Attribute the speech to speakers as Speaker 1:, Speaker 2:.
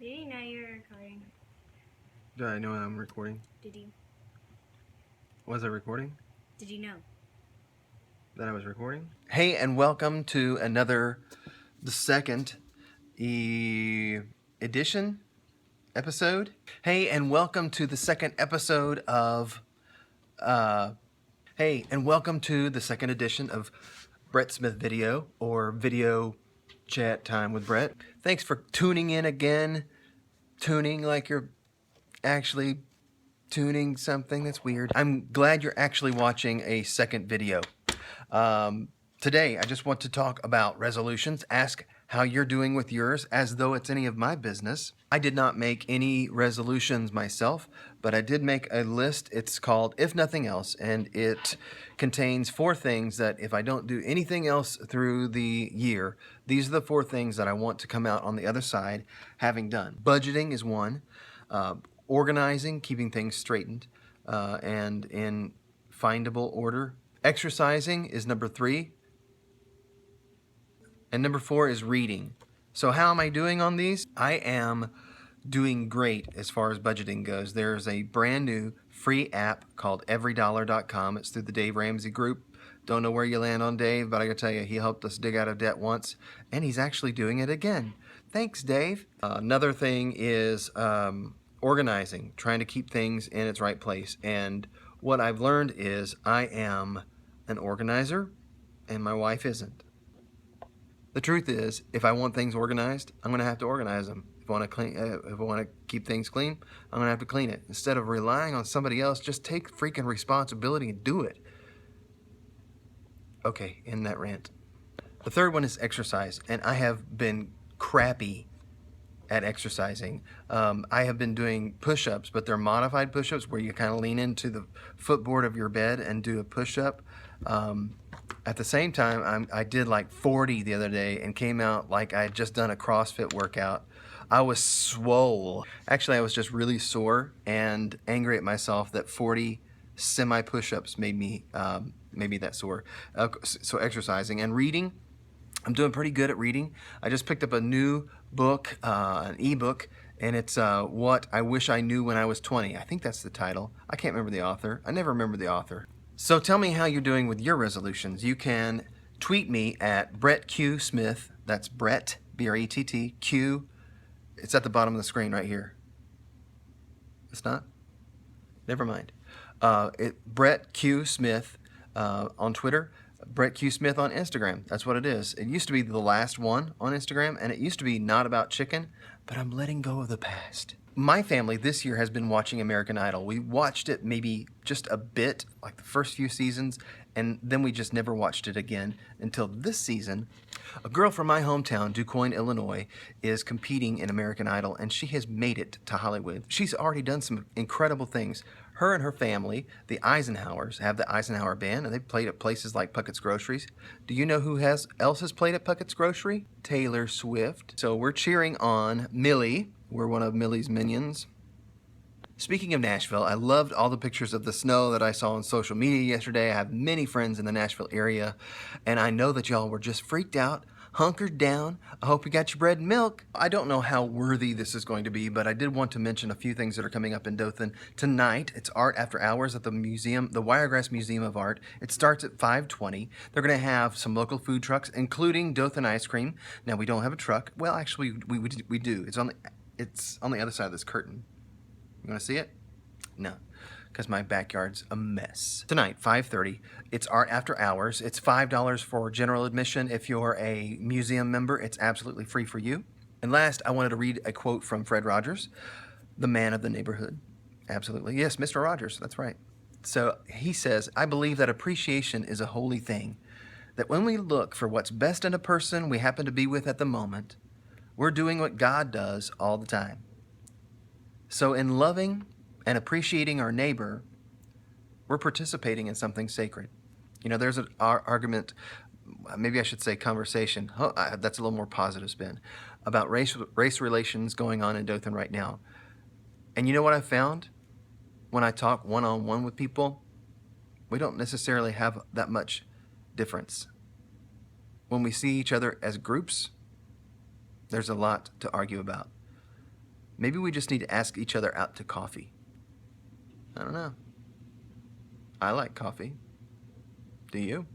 Speaker 1: Did you know you were recording?
Speaker 2: Did I know I'm recording?
Speaker 1: Did you?
Speaker 2: Was I recording?
Speaker 1: Did you know?
Speaker 2: That I was recording? Hey, and welcome to the second edition episode. Hey, and welcome to the second episode of, hey, and welcome to the second edition of Brett Smith Video, or Video Chat Time with Brett. Thanks for tuning in again. Tuning like you're actually tuning something. That's weird. I'm glad you're actually watching a second video. Today, I just want to talk about resolutions. Ask how you're doing with yours as though it's any of my business. I did not make any resolutions myself, but I did make a list. It's called If Nothing Else, and it contains 4 things that if I don't do anything else through the year, these are the 4 things that I want to come out on the other side having done. Budgeting is one. Organizing, keeping things straightened and in findable order. Exercising is number 3. And number 4 is reading. So how am I doing on these? I am doing great as far as budgeting goes. There's a brand new free app called everydollar.com. It's through the Dave Ramsey group. Don't know where you land on Dave, but I gotta tell you, he helped us dig out of debt once, and he's actually doing it again. Thanks, Dave. Another thing is organizing, trying to keep things in its right place. And what I've learned is I am an organizer, and my wife isn't. The truth is, if I want things organized, I'm going to have to organize them. If I want to keep things clean, I'm going to have to clean it. Instead of relying on somebody else, just take freaking responsibility and do it. Okay, end that rant. The third one is exercise, and I have been crappy at exercising. I have been doing push-ups, but they're modified push-ups where you kind of lean into the footboard of your bed and do a push-up. At the same time, I did like 40 the other day and came out like I had just done a CrossFit workout. I was swole. Actually, I was just really sore and angry at myself that 40 semi-push-ups made me that sore. So exercising and reading, I'm doing pretty good at reading. I just picked up a new book, an ebook, and it's What I Wish I Knew When I Was 20. I think that's the title. I can't remember the author. I never remember the author. So tell me how you're doing with your resolutions. You can tweet me at Brett Q Smith. That's Brett, B-R-E-T-T, Q. It's at the bottom of the screen right here. It's not? Never mind. Brett Q Smith on Twitter. Brett Q Smith on Instagram. That's what it is. It used to be the last one on Instagram, and it used to be not about chicken, but I'm letting go of the past. My family this year has been watching American Idol. We watched it maybe just a bit, like the first few seasons, and then we just never watched it again until this season. A girl from my hometown, DuQuoin, Illinois, is competing in American Idol, and she has made it to Hollywood. She's already done some incredible things. Her and her family, the Eisenhowers, have the Eisenhower Band, and they've played at places like Puckett's Groceries. Do you know who else has played at Puckett's Grocery? Taylor Swift. So we're cheering on Millie. We're one of Millie's minions. Speaking of Nashville, I loved all the pictures of the snow that I saw on social media yesterday. I have many friends in the Nashville area, and I know that y'all were just freaked out, hunkered down. I hope you got your bread and milk. I don't know how worthy this is going to be, but I did want to mention a few things that are coming up in Dothan tonight. It's Art After Hours at the museum, the Wiregrass Museum of Art. It starts at 5:20. They're going to have some local food trucks, including Dothan ice cream. Now, we don't have a truck. Well, actually, we do. It's on the other side of this curtain. You want to see it? No, because my backyard's a mess. Tonight, 5:30, it's Art After Hours. It's $5 for general admission. If you're a museum member, it's absolutely free for you. And last, I wanted to read a quote from Fred Rogers, the man of the neighborhood. Absolutely. Yes, Mr. Rogers, that's right. So he says, I believe that appreciation is a holy thing, that when we look for what's best in a person we happen to be with at the moment, we're doing what God does all the time. So in loving and appreciating our neighbor, we're participating in something sacred. You know, there's an argument, maybe I should say conversation, that's a little more positive spin, about race relations going on in Dothan right now. And you know what I found? When I talk one-on-one with people, we don't necessarily have that much difference. When we see each other as groups, there's a lot to argue about. Maybe we just need to ask each other out to coffee. I don't know. I like coffee. Do you?